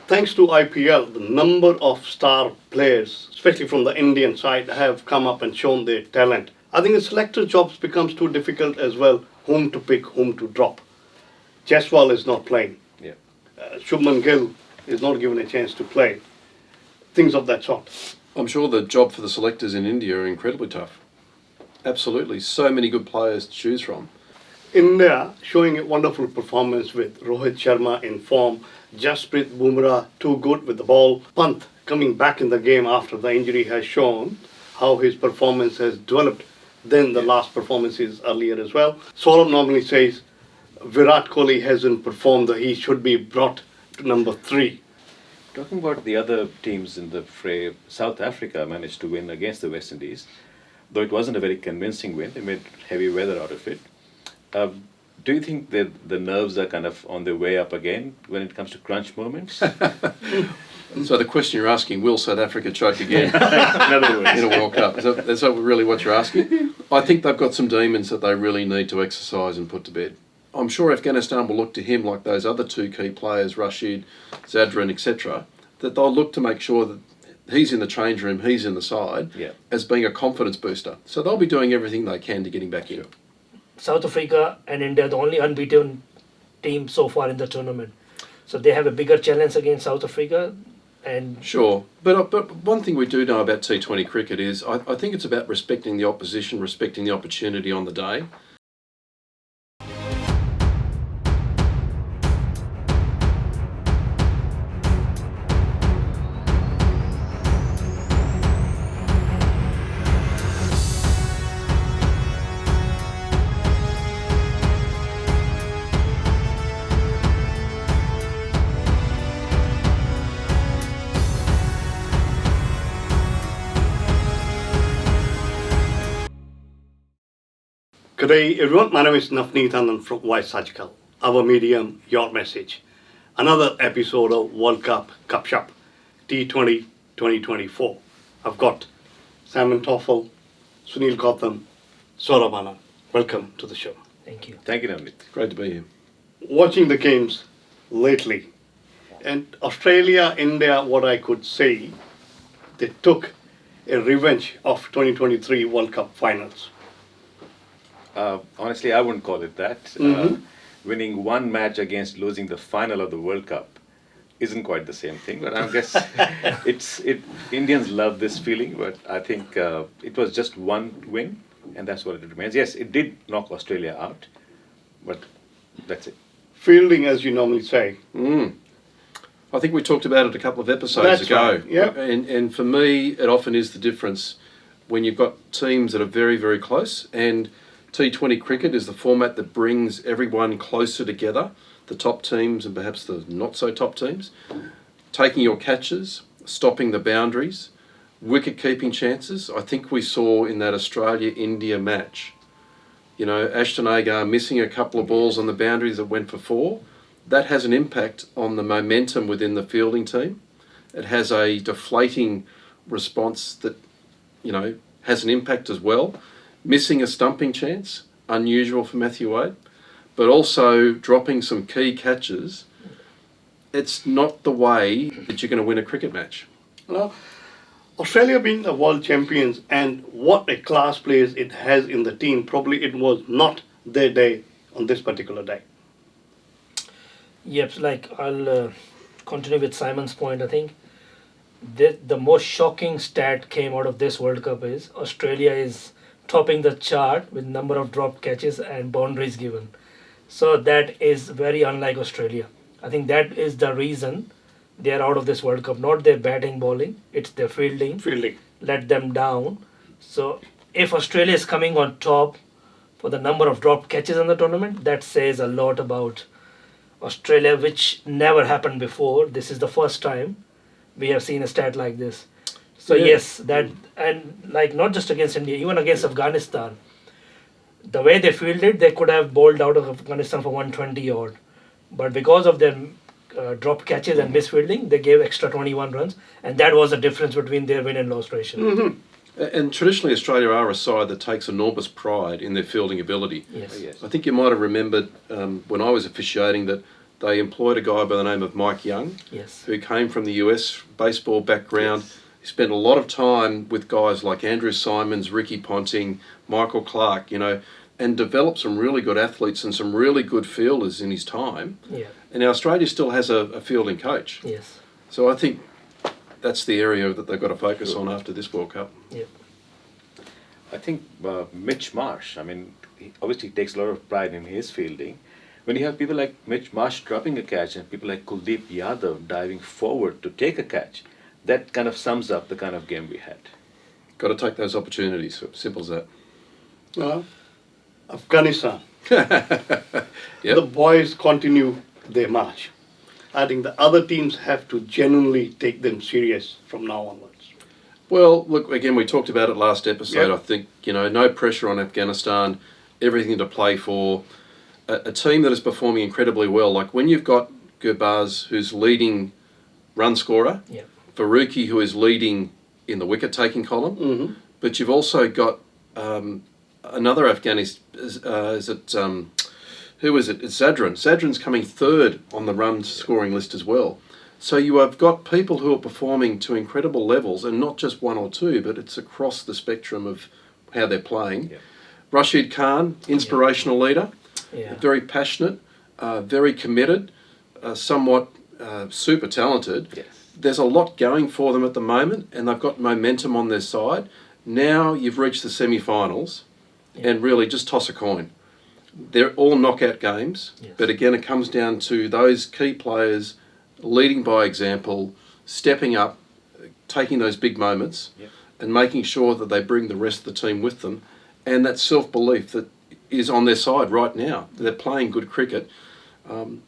thanks to IPL, the number of star players, especially from the Indian side, have come up and shown their talent. I think the selector jobs becomes too difficult as well, whom to pick, whom to drop. Jaiswal is not playing. Yeah. Shubman Gill is not given a chance to play. Things of that sort. I'm sure the job for the selectors in India are incredibly tough. Absolutely. So many good players to choose from. India showing a wonderful performance with Rohit Sharma in form, Jasprit Bumrah too good with the ball, Pant coming back in the game after the injury has shown how his performance has developed than the last performances earlier as well. Saurabh normally says Virat Kohli hasn't performed, he should be brought to number 3. Talking about the other teams in the fray, South Africa managed to win against the West Indies, though it wasn't a very convincing win. They made heavy weather out of it. Do you think that the nerves are kind of on their way up again when it comes to crunch moments? So the question you're asking, will South Africa choke again In other words. in a World Cup? Is that really what you're asking? I think they've got some demons that they really need to exercise and put to bed. I'm sure Afghanistan will look to him like those other 2 key players, Rashid, Zadran, etc., that they'll look to make sure that he's in the change room, he's in the side, as being a confidence booster. So they'll be doing everything they can to get him back in. South Africa and India are the only unbeaten team so far in the tournament. So they have a bigger challenge against South Africa. And Sure, but one thing we do know about T20 cricket is I think it's about respecting the opposition, respecting the opportunity on the day. Good day everyone, my name is Navneet Anand from aajKal. Our medium, your message. Another episode of World Cup Cup Shop T20 2024. I've got Simon Toffel, Sunil Gautam, Saurabh Anand. Welcome to the show. thank you. Thank you, Navneet. Great to be here. Watching the games lately, and Australia, India, what I could say, they took a revenge of 2023 World Cup finals. Honestly, I wouldn't call it that. Winning one match against losing the final of the World Cup isn't quite the same thing. But I guess Indians love this feeling. But I think it was just one win, and that's what it remains. Yes, it did knock Australia out, but that's it. Fielding, as you normally say. I think we talked about it a couple of episodes That's ago. right, yeah. And for me, it often is the difference when you've got teams that are very, very close. And T20 cricket is the format that brings everyone closer together, the top teams and perhaps the not so top teams, taking your catches, stopping the boundaries, wicket keeping chances. I think we saw in that Australia-India match, Ashton Agar missing a couple of balls on the boundaries that went for 4. That has an impact on the momentum within the fielding team. It has a deflating response that, has an impact as well. Missing a stumping chance, unusual for Matthew Wade, but also dropping some key catches. It's not the way that you're going to win a cricket match. Now, Australia being the world champions and what a class players it has in the team, probably it was not their day on this particular day. Yep, I'll continue with Simon's point. I think the most shocking stat came out of this World Cup is Australia is topping the chart with number of dropped catches and boundaries given. So that is very unlike Australia. I think that is the reason they are out of this World Cup. Not their batting, bowling, it's their fielding. Let them down. So if Australia is coming on top for the number of dropped catches in the tournament, that says a lot about Australia, which never happened before. This is the first time we have seen a stat like this. So yes, that, and not just against India, even against Afghanistan, the way they fielded, they could have bowled out of Afghanistan for 120 odd. But because of their dropped catches and misfielding, they gave extra 21 runs, and that was the difference between their win and loss ratio. And traditionally, Australia are a side that takes enormous pride in their fielding ability. Yes. I think you might have remembered when I was officiating that They employed a guy by the name of Mike Young, Yes. who came from the US baseball background. Yes. He spent a lot of time with guys like Andrew Simons, Ricky Ponting, Michael Clark, and developed some really good athletes and some really good fielders in his time. Yeah. And now Australia still has a fielding coach. Yes. So I think that's the area that they've got to focus on after this World Cup. Yeah. I think Mitch Marsh, I mean, he obviously takes a lot of pride in his fielding. When you have people like Mitch Marsh dropping a catch and people like Kuldeep Yadav diving forward to take a catch, that kind of sums up the kind of game we had. Got to take those opportunities. Simple as that. Afghanistan. Yep. The boys continue their march. I think the other teams have to genuinely take them serious from now onwards. Well, look, again, we talked about it last episode. Yep. I think, no pressure on Afghanistan, everything to play for. A team that is performing incredibly well. Like when you've got Gurbaz, who's leading run scorer, Yeah. Faruqi, who is leading in the wicket-taking column, but you've also got another Afghanis, who is it? It's Zadran. Zadran's coming third on the run-scoring list as well. So you have got people who are performing to incredible levels, and not just one or two, but it's across the spectrum of how they're playing. Yeah. Rashid Khan, inspirational leader, Yeah. very passionate, very committed, somewhat super talented. Yes. There's a lot going for them at the moment, and they've got momentum on their side. Now you've reached the semi-finals, and really just toss a coin. They're all knockout games, Yes. but again, it comes down to those key players leading by example, stepping up, taking those big moments, Yep. and making sure that they bring the rest of the team with them, and that self-belief that is on their side right now. They're playing good cricket.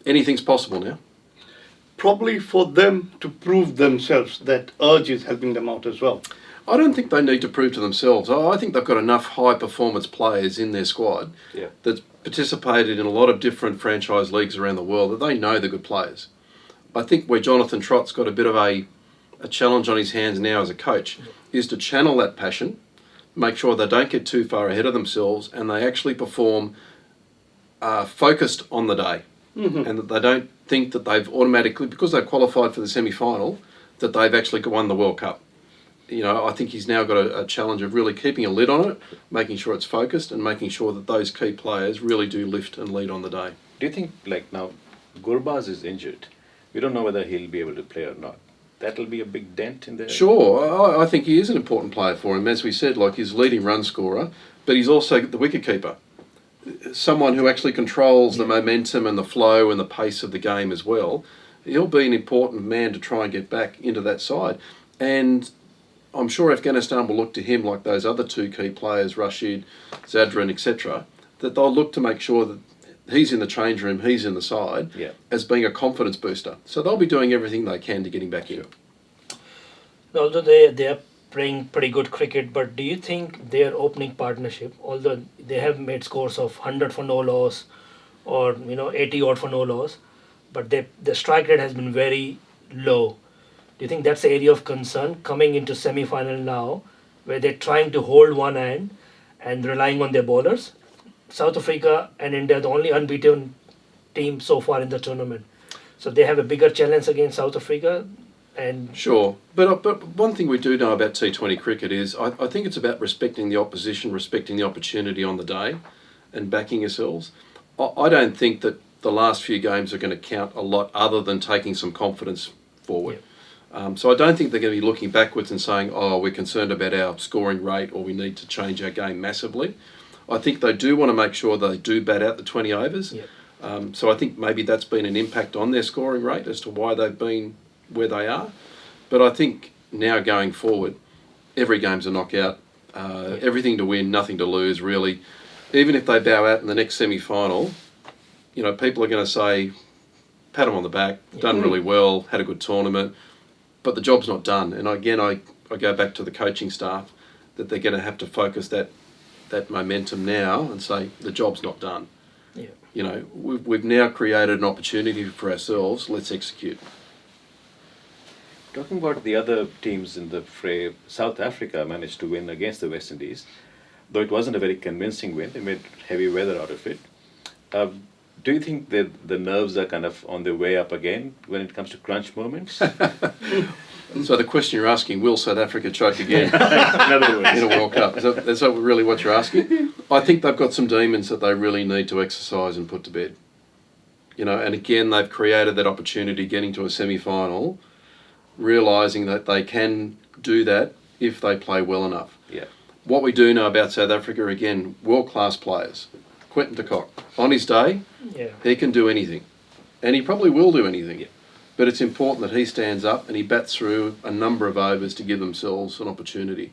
Anything's possible now. Probably for them to prove themselves, that urge is helping them out as well. I don't think they need to prove to themselves. I think they've got enough high-performance players in their squad Yeah. that's participated in a lot of different franchise leagues around the world that they know they're good players. I think where Jonathan Trott's got a bit of a challenge on his hands now as a coach is to channel that passion, make sure they don't get too far ahead of themselves, and they actually perform focused on the day. And that they don't think that they've automatically, because they've qualified for the semi-final, that they've actually won the World Cup. I think he's now got a challenge of really keeping a lid on it, making sure it's focused, and making sure that those key players really do lift and lead on the day. Do you think, like now, Gurbaz is injured? We don't know whether he'll be able to play or not. That'll be a big dent in the... Sure, I think he is an important player for him. As we said, like he's leading run scorer, but he's also the wicket-keeper. Someone who actually controls the momentum and the flow and the pace of the game as well. He'll be an important man to try and get back into that side. And I'm sure Afghanistan will look to him like those other two key players, Rashid, Zadran, etc., that they'll look to make sure that he's in the change room, he's in the side, as being a confidence booster. So they'll be doing everything they can to get him back in. Although they are playing pretty good cricket, but do you think their opening partnership, although they have made scores of 100 for no loss or 80 odd for no loss, but the strike rate has been very low. Do you think that's the area of concern coming into semi-final now, where they're trying to hold one end and relying on their bowlers? South Africa and India are the only unbeaten team so far in the tournament, so they have a bigger challenge against South Africa. And sure, but one thing we do know about T20 cricket is I think it's about respecting the opposition, respecting the opportunity on the day, and backing yourselves. I don't think that the last few games are going to count a lot other than taking some confidence forward. So I don't think they're going to be looking backwards and saying, oh, we're concerned about our scoring rate or we need to change our game massively. I think they do want to make sure they do bat out the 20 overs. So I think maybe that's been an impact on their scoring rate as to why they've been where they are. But I think now going forward, every game's a knockout. Everything to win, nothing to lose, really. Even if they bow out in the next semi-final, people are going to say, pat them on the back, done really well, had a good tournament, but the job's not done. And again, I go back to the coaching staff, that they're going to have to focus that momentum now and say, the job's not done. We've now created an opportunity for ourselves, let's execute. Talking about the other teams in the fray, South Africa managed to win against the West Indies, though it wasn't a very convincing win. They made heavy weather out of it. Do you think that the nerves are kind of on their way up again when it comes to crunch moments? So the question you're asking, will South Africa choke again In other words. in a World Cup? Is that really what you're asking? I think they've got some demons that they really need to exercise and put to bed. You know, and again, they've created that opportunity getting to a semi-final, realising that they can do that if they play well enough. Yeah. What we do know about South Africa, again, world-class players. Quentin de Kock, on his day, Yeah. he can do anything. And he probably will do anything. Yeah. But it's important that he stands up and he bats through a number of overs to give themselves an opportunity.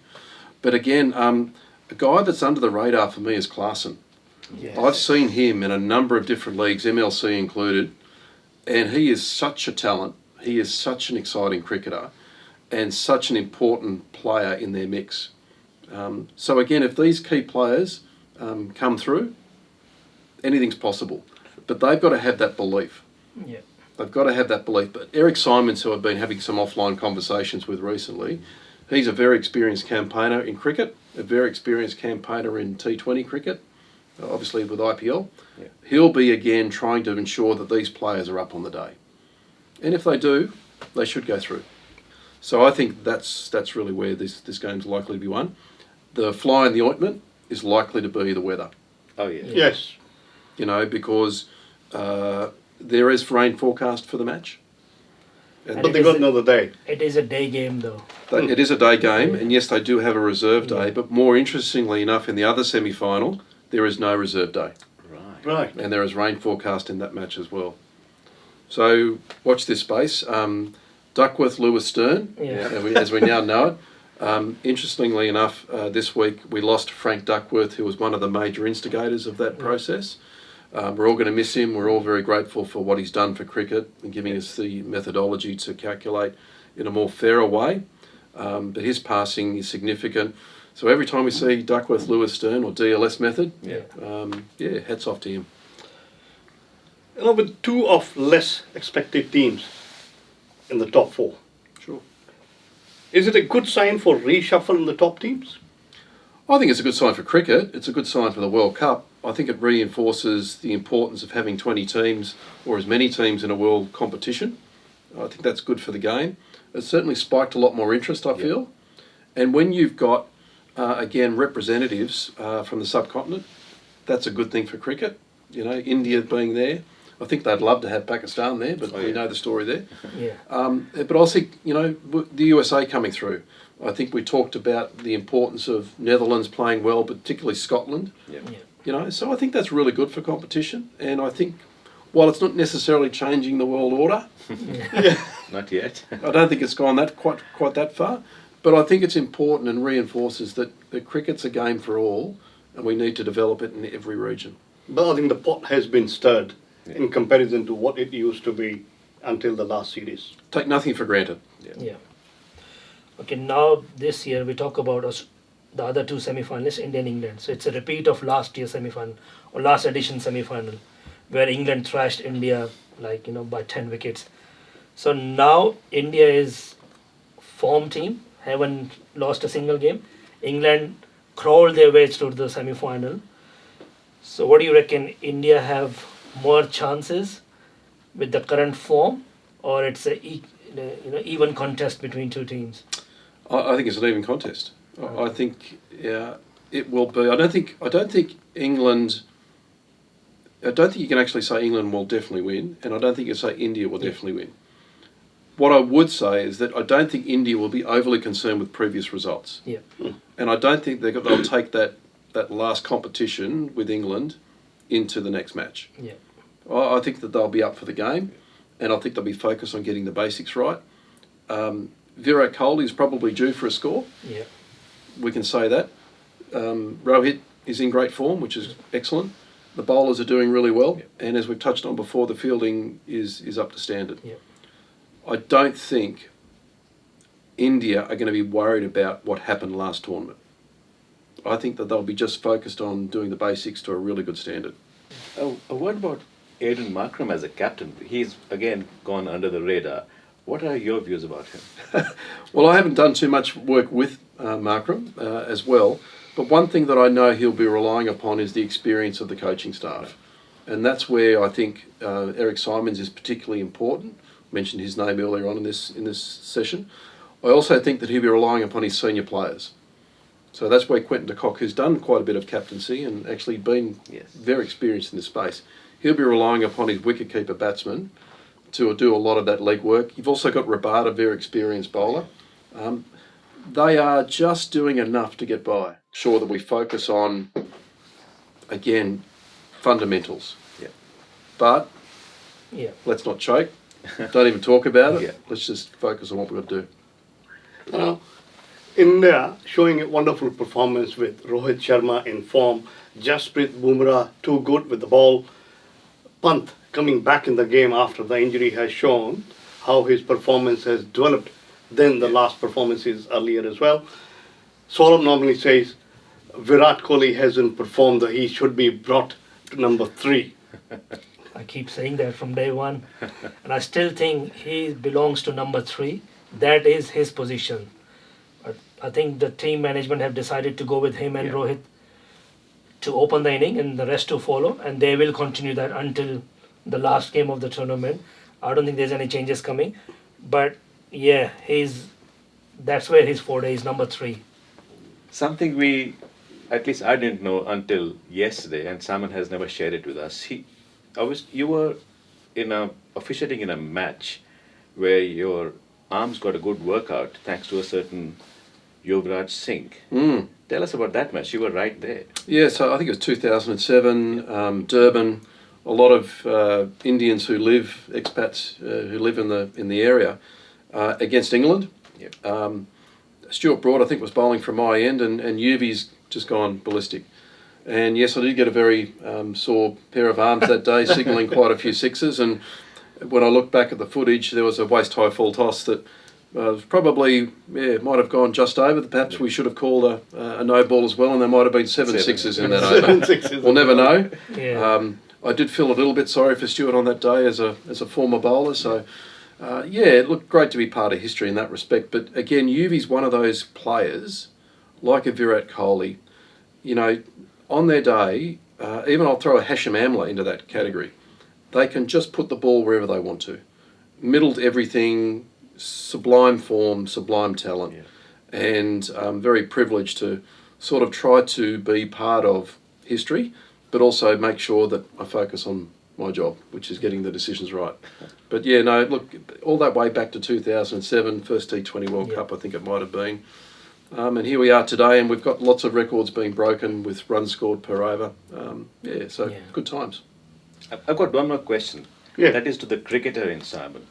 But again, a guy that's under the radar for me is Klaassen. Yes. I've seen him in a number of different leagues, MLC included, and he is such a talent. He is such an exciting cricketer and such an important player in their mix. So again, if these key players come through, anything's possible. But they've got to have that belief. Yeah. They've got to have that belief. But Eric Simons, who I've been having some offline conversations with recently, he's a very experienced campaigner in cricket, a very experienced campaigner in T20 cricket, obviously with IPL. Yeah. He'll be again trying to ensure that these players are up on the day. And if they do, they should go through. So I think that's really where this game's likely to be won. The fly in the ointment is likely to be the weather. Oh, yeah. Yes. You know, because there is rain forecast for the match. And But it they is got a- another day. It is a day game though. It is a day game, and yes, they do have a reserve day, but more interestingly enough, in the other semi-final, there is no reserve day. Right. Right. And there is rain forecast in that match as well. So watch this space. Duckworth, Lewis, Stern, Yeah. as we now know it. Interestingly enough, this week we lost Frank Duckworth, who was one of the major instigators of that process. We're all going to miss him. We're all very grateful for what he's done for cricket and giving us the methodology to calculate in a more fairer way. But his passing is significant. So every time we see Duckworth, Lewis, Stern or DLS method, hats off to him. You know, with two of less expected teams in the top four, Sure. is it a good sign for reshuffle in the top teams? I think it's a good sign for cricket. It's a good sign for the World Cup. I think it reinforces the importance of having 20 teams or as many teams in a world competition. I think that's good for the game. It's certainly spiked a lot more interest, I feel. And when you've got, again, representatives from the subcontinent, that's a good thing for cricket. You know, India being there. I think they'd love to have Pakistan there, but we know the story there. Yeah. But I think, you know, the USA coming through. I think we talked about the importance of Netherlands playing well, but particularly Scotland. Yeah. Yeah. You know, so I think that's really good for competition. And I think, while it's not necessarily changing the world order, Not yet. I don't think it's gone quite that far. But I think it's important and reinforces that cricket's a game for all, and we need to develop it in every region. But I think the pot has been stirred in comparison to what it used to be until the last series. Take nothing for granted. Yeah. Okay, now this year we talk about the other two semi-finalists, India and England. So it's a repeat of last year's semi-final or last edition semi-final, where England thrashed India by 10 wickets. So now India is form team, haven't lost a single game. England crawled their way through the semi-final. So what do you reckon? India have more chances with the current form, or it's a even contest between two teams? I think it's an even contest. I think it will be. I don't think England. I don't think you can actually say England will definitely win, and I don't think you can say India will definitely win. What I would say is that I don't think India will be overly concerned with previous results. Yeah. And I don't think they'll take that last competition with England into the next match. Yeah. I think that they'll be up for the game, and I think they'll be focused on getting the basics right. Virat Kohli is probably due for a score. Yeah. We can say that. Rohit is in great form, which is excellent. The bowlers are doing really well, and as we've touched on before, the fielding is up to standard. Yeah. I don't think India are going to be worried about what happened last tournament. I think that they'll be just focused on doing the basics to a really good standard. A word about Aiden Markram as a captain. He's again gone under the radar. What are your views about him? Well, I haven't done too much work with Markram as well, but one thing that I know he'll be relying upon is the experience of the coaching staff. And that's where I think Eric Simons is particularly important. I mentioned his name earlier on in this session. I also think that he'll be relying upon his senior players. So that's where Quentin de Kock, who's done quite a bit of captaincy and actually been very experienced in this space, he'll be relying upon his wicketkeeper batsman to do a lot of that leg work. You've also got Rabada, very experienced bowler. They are just doing enough to get by. Sure that we focus on, again, fundamentals. Yeah. But let's not choke. Don't even talk about it. Yeah. Let's just focus on what we've got to do. India showing a wonderful performance with Rohit Sharma in form, Jasprit Bumrah too good with the ball, Pant coming back in the game after the injury has shown how his performance has developed than the last performances earlier as well. Saurabh normally says Virat Kohli hasn't performed, that he should be brought to number 3. I keep saying that from day one, and I still think he belongs to number 3. That is his position. I think the team management have decided to go with him and Rohit to open the inning and the rest to follow, and they will continue that until the last game of the tournament. I don't think there's any changes coming, but yeah, that's where his forte is, number 3. Something at least I didn't know until yesterday, and Simon has never shared it with us. You were officiating in a match where your arms got a good workout thanks to a certain Yuvraj Singh. Tell us about that match. You were right there. Yeah, so I think it was 2007, Durban. A lot of Indians expats who live in the area, against England. Yep. Stuart Broad, I think, was bowling from my end, and Yuvi's just gone ballistic. And yes, I did get a very sore pair of arms that day, signalling quite a few sixes. And when I look back at the footage, there was a waist-high full toss that probably might have gone just over. Perhaps we should have called a no ball as well, and there might have been seven sixes in that over. We'll never know. Yeah. I did feel a little bit sorry for Stuart on that day as a former bowler. So it looked great to be part of history in that respect. But again, Yuvi's one of those players, like a Virat Kohli, on their day, even I'll throw a Hashim Amla into that category. They can just put the ball wherever they want to. Middled everything, sublime form, sublime talent. Yeah. And I'm very privileged to sort of try to be part of history, but also make sure that I focus on my job, which is getting the decisions right. But look, all that way back to 2007, first T20 World Cup, I think it might have been. And here we are today, and we've got lots of records being broken with runs scored per over. Good times. I've got one more question. Yeah. That is to the cricketer in Simon.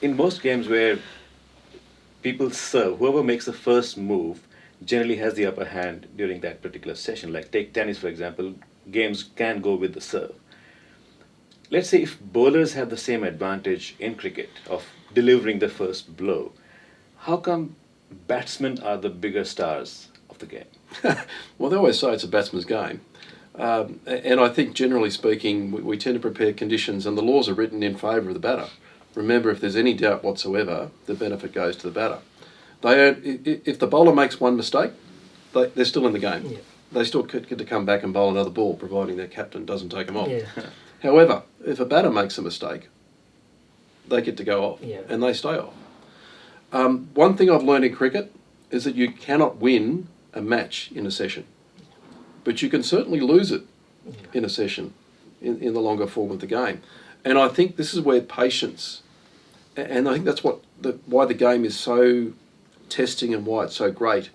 In most games where people serve, whoever makes the first move generally has the upper hand during that particular session. Like take tennis, for example, games can go with the serve. Let's say if bowlers have the same advantage in cricket of delivering the first blow, how come batsmen are the bigger stars of the game? Well, they always say it's a batsman's game. And I think, generally speaking, we tend to prepare conditions, and the laws are written in favour of the batter. Remember, if there's any doubt whatsoever, the benefit goes to the batter. If the bowler makes one mistake, they're still in the game. Yeah. They still get to come back and bowl another ball, providing their captain doesn't take them off. Yeah. However, if a batter makes a mistake, they get to go off, and they stay off. One thing I've learned in cricket is that you cannot win a match in a session, but you can certainly lose it in a session in the longer form of the game. And I think this is where patience, and I think that's why the game is so testing and why it's so great,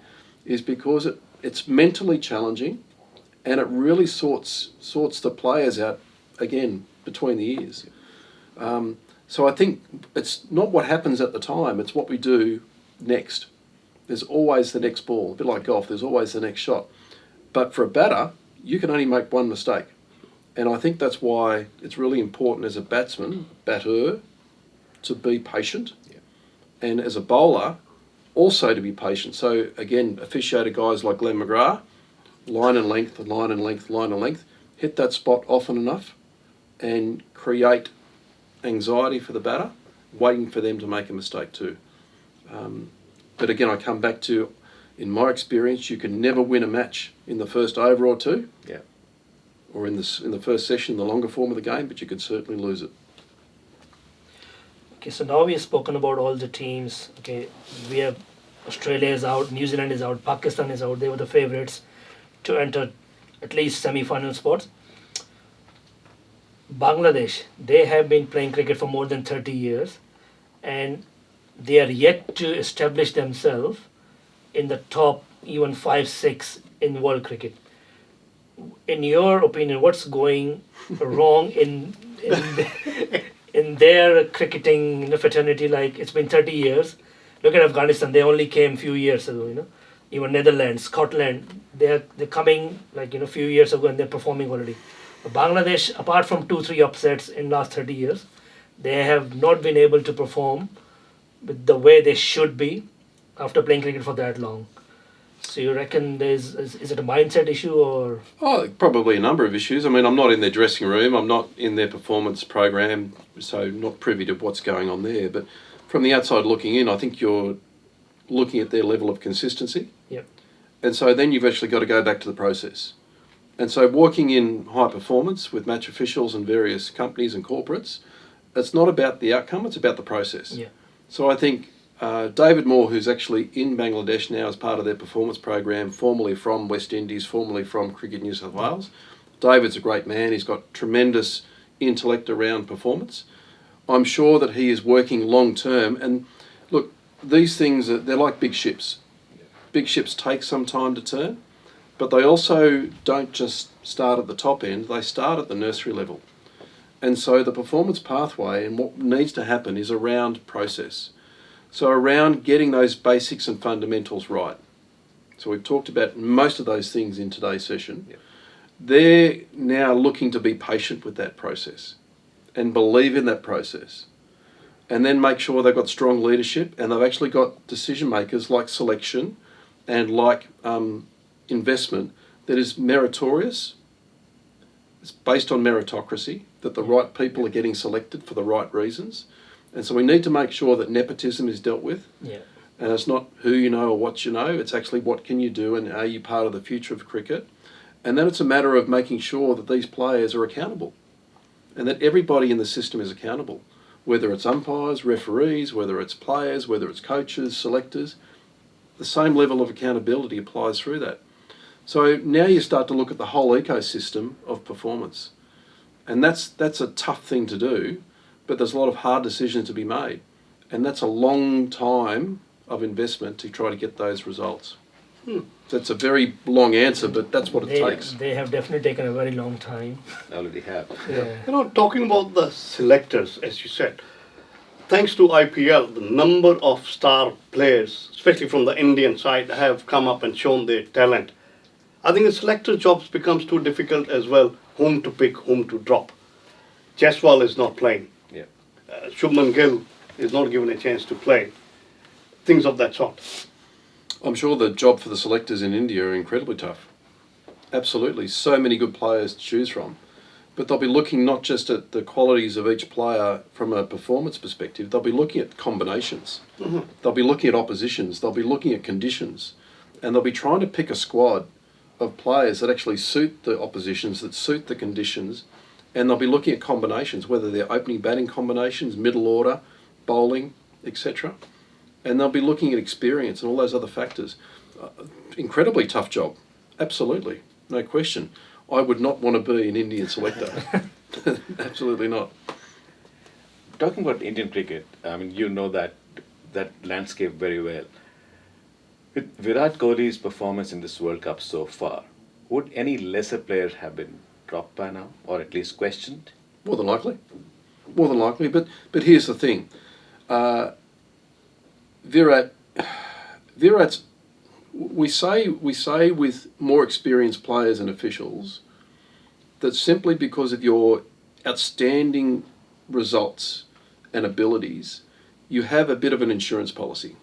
is because it's mentally challenging, and it really sorts the players out again between the ears. So I think it's not what happens at the time, it's what we do next. There's always the next ball, a bit like golf, there's always the next shot. But for a batter, you can only make one mistake. And I think that's why it's really important as a batter, to be patient. Yeah. And as a bowler, also to be patient. So again, officiator guys like Glenn McGrath, line and length, line and length, line and length, hit that spot often enough and create anxiety for the batter, waiting for them to make a mistake too. But again, I come back to, in my experience, you can never win a match in the first over or two. Yeah. or in the first session, the longer form of the game, but you could certainly lose it. Okay, so now we've spoken about all the teams. Okay, we have Australia is out, New Zealand is out, Pakistan is out. They were the favourites to enter at least semi-final spots. Bangladesh, they have been playing cricket for more than 30 years, and they are yet to establish themselves in the top even 5-6 in world cricket. In your opinion, what's going wrong in their cricketing fraternity? Like, it's been 30 years. Look at Afghanistan; they only came a few years ago. Even Netherlands, Scotland, they're coming few years ago, and they're performing already. Bangladesh, apart from 2-3 upsets in last 30 years, they have not been able to perform with the way they should be after playing cricket for that long. So you reckon is it a mindset issue or? Oh, probably a number of issues. I mean, I'm not in their dressing room. I'm not in their performance program, so not privy to what's going on there. But from the outside looking in, I think you're looking at their level of consistency. Yep. And so then you've actually got to go back to the process. And so walking in high performance with match officials and various companies and corporates, it's not about the outcome, it's about the process. Yeah. So I think David Moore, who's actually in Bangladesh now as part of their performance program, formerly from West Indies, formerly from Cricket New South Wales. David's a great man. He's got tremendous intellect around performance. I'm sure that he is working long term. And look, these things, they're like big ships. Big ships take some time to turn, but they also don't just start at the top end, they start at the nursery level. And so the performance pathway and what needs to happen is around process. So around getting those basics and fundamentals right. So we've talked about most of those things in today's session. Yep. They're now looking to be patient with that process and believe in that process. And then make sure they've got strong leadership and they've actually got decision makers like selection and like investment that is meritorious. It's based on meritocracy, that the right people are getting selected for the right reasons. And so we need to make sure that nepotism is dealt with. Yeah. And it's not who you know or what you know, it's actually what can you do and are you part of the future of cricket. And then it's a matter of making sure that these players are accountable and that everybody in the system is accountable, whether it's umpires, referees, whether it's players, whether it's coaches, selectors. The same level of accountability applies through that. So now you start to look at the whole ecosystem of performance. And that's a tough thing to do, but there's a lot of hard decisions to be made. And that's a long time of investment to try to get those results. So it's a very long answer, but that's what it takes. They have definitely taken a very long time. I already have. Yeah. Talking about the selectors, as you said, thanks to IPL, the number of star players, especially from the Indian side, have come up and shown their talent. I think the selector jobs becomes too difficult as well, whom to pick, whom to drop. Jaiswal is not playing. Yeah. Shubman Gill is not given a chance to play. Things of that sort. I'm sure the job for the selectors in India are incredibly tough. Absolutely. So many good players to choose from. But they'll be looking not just at the qualities of each player from a performance perspective, they'll be looking at combinations. Mm-hmm. They'll be looking at oppositions. They'll be looking at conditions. And they'll be trying to pick a squad of players that actually suit the oppositions, that suit the conditions. And they'll be looking at combinations, whether they're opening batting combinations, middle order, bowling, etc. And they'll be looking at experience and all those other factors. Incredibly tough job. Absolutely. No question. I would not want to be an Indian selector. Absolutely not. Talking about Indian cricket, I mean, you know that landscape very well. With Virat Kohli's performance in this World Cup so far, would any lesser players have been dropped by now, or at least questioned? More than likely. More than likely. But here's the thing. Virat's, we say with more experienced players and officials that simply because of your outstanding results and abilities, you have a bit of an insurance policy.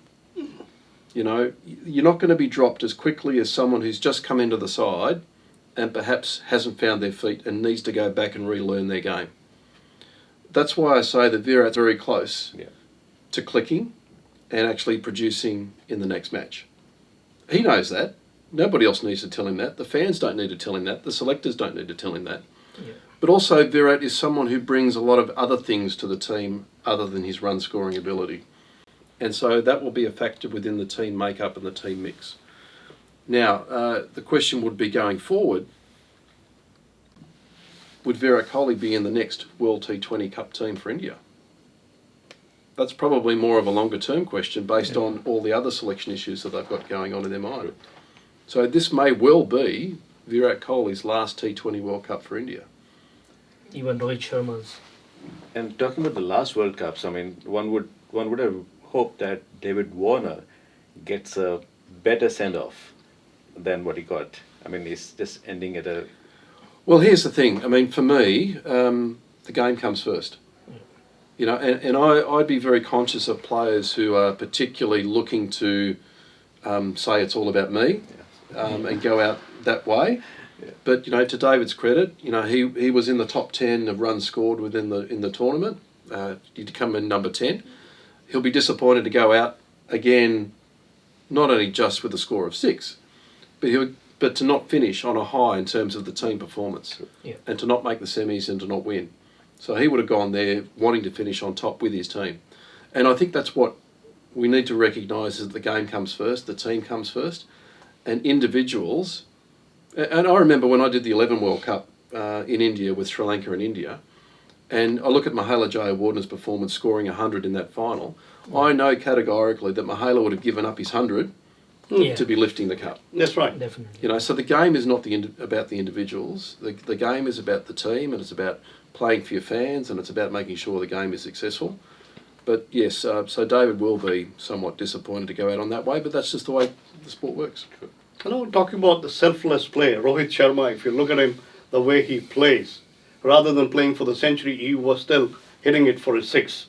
You know, you're not going to be dropped as quickly as someone who's just come into the side and perhaps hasn't found their feet and needs to go back and relearn their game. That's why I say that Virat's very close to clicking and actually producing in the next match. He knows that, Nobody else needs to tell him that. The fans don't need to tell him that. The selectors don't need to tell him that. Yeah. But also, Virat is someone who brings a lot of other things to the team other than his run scoring ability. And so that will be a factor within the team makeup and the team mix. Now, the question would be going forward, would Virat Kohli be in the next World T20 Cup team for India? That's probably more of a longer term question based on all the other selection issues that they've got going on in their mind. So this may well be Virat Kohli's last T20 World Cup for India. Even Rohit Sharma's. And talking about the last World Cups, I mean, one would have hoped that David Warner gets a better send-off than what he got. I mean, he's just ending at a... Well, here's the thing. I mean, for me, the game comes first. You know, and I'd be very conscious of players who are particularly looking to say it's all about me and go out that way. Yeah. But, you know, to David's credit, you know, he was in the top 10 of runs scored within in the tournament. He'd come in number 10. He'll be disappointed to go out again, not only just with a score of 6, but to not finish on a high in terms of the team performance, and to not make the semis and to not win. So he would have gone there wanting to finish on top with his team. And I think that's what we need to recognise, is that the game comes first, the team comes first, and individuals. And I remember when I did the 11 World Cup in India with Sri Lanka and India, and I look at Mahela Jayawardena's performance scoring 100 in that final, I know categorically that Mahela would have given up his 100 to be lifting the cup. That's right. Definitely. You know, so the game is not about the individuals. The game is about the team, and it's about playing for your fans, and it's about making sure the game is successful. But yes, so David will be somewhat disappointed to go out on that way, but that's just the way the sport works. You know, talking about the selfless play, Rohit Sharma, if you look at him, the way he plays, rather than playing for the century, he was still hitting it for a 6,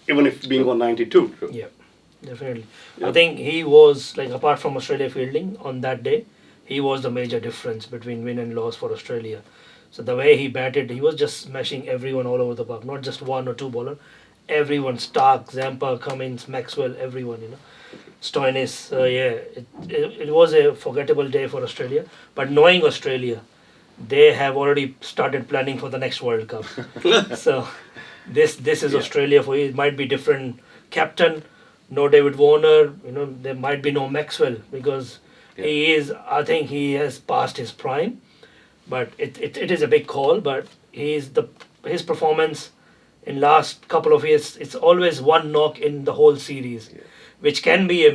even if being on 92. Yeah, definitely. I think he was, like, apart from Australia fielding on that day, he was the major difference between win and loss for Australia. So the way he batted, he was just smashing everyone all over the park, not just one or two bowler. Everyone, Stark, Zampa, Cummins, Maxwell, everyone, you know. Stoinis, it was a forgettable day for Australia. But knowing Australia, they have already started planning for the next World Cup. So this is Australia for you. It might be different captain, no David Warner, you know, there might be no Maxwell, because I think he has passed his prime. But it is a big call, but his performance in last couple of years, it's always one knock in the whole series, which can be a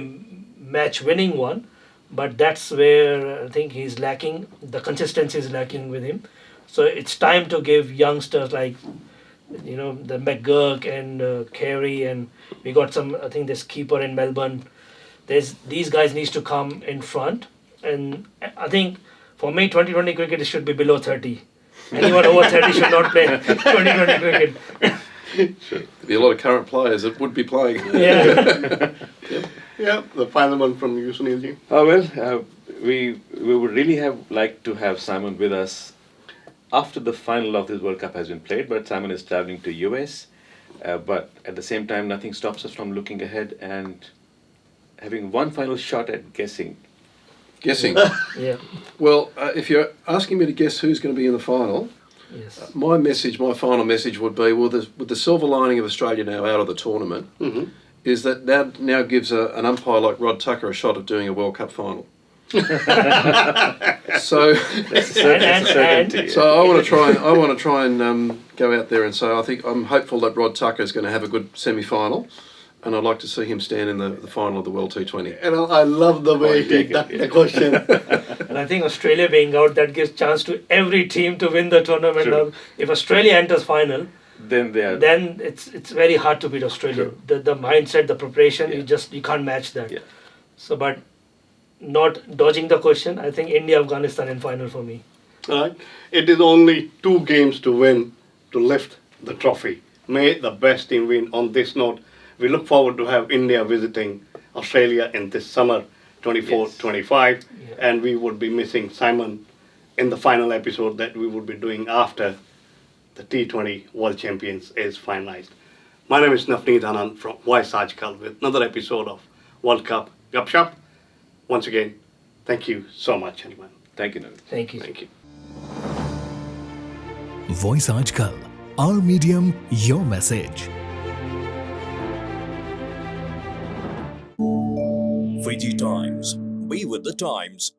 match-winning one, but that's where I think he's lacking. The consistency is lacking with him. So it's time to give youngsters like, you know, the McGurk and Carey, and we got some, I think this keeper in Melbourne. These guys needs to come in front, and I think for me 2020 cricket, it should be below 30. Anyone over 30 should not play 2020 cricket. There'd be a lot of current players that would be playing. Yeah. Yeah, the final one from you, Sunilji. Oh, well, we would really have liked to have Simon with us after the final of this World Cup has been played, but Simon is traveling to US. But at the same time, nothing stops us from looking ahead and having one final shot at guessing. Guessing? Yeah. Well, if you're asking me to guess who's going to be in the final, Yes. my final message would be, well, with the silver lining of Australia now out of the tournament, is that now gives an umpire like Rod Tucker a shot of doing a World Cup final. So I want to try and go out there and say I'm hopeful that Rod Tucker is going to have a good semi-final, and I'd like to see him stand in the final of the World T20. And I love the way he ducked the question. And I think Australia being out, that gives chance to every team to win the tournament. True. Now, if Australia enters final, Then it's very hard to beat Australia. The mindset, the preparation, you can't match that. Yeah. So, but not dodging the question, I think India Afghanistan in final for me. All right. It is only 2 games to win to lift the trophy. May the best team win. On this note, we look forward to have India visiting Australia in this summer 24-25, and we would be missing Simon in the final episode that we would be doing after the T20 World Champions is finalized. My name is Navneet Anand from aajKal with another episode of World Cup Gupshup. Once again, Thank you so much, gentlemen. Thank you, Navneet. Thank you. Thank you. Voice aajKal, our medium, your message. Fiji Times. Be with the times.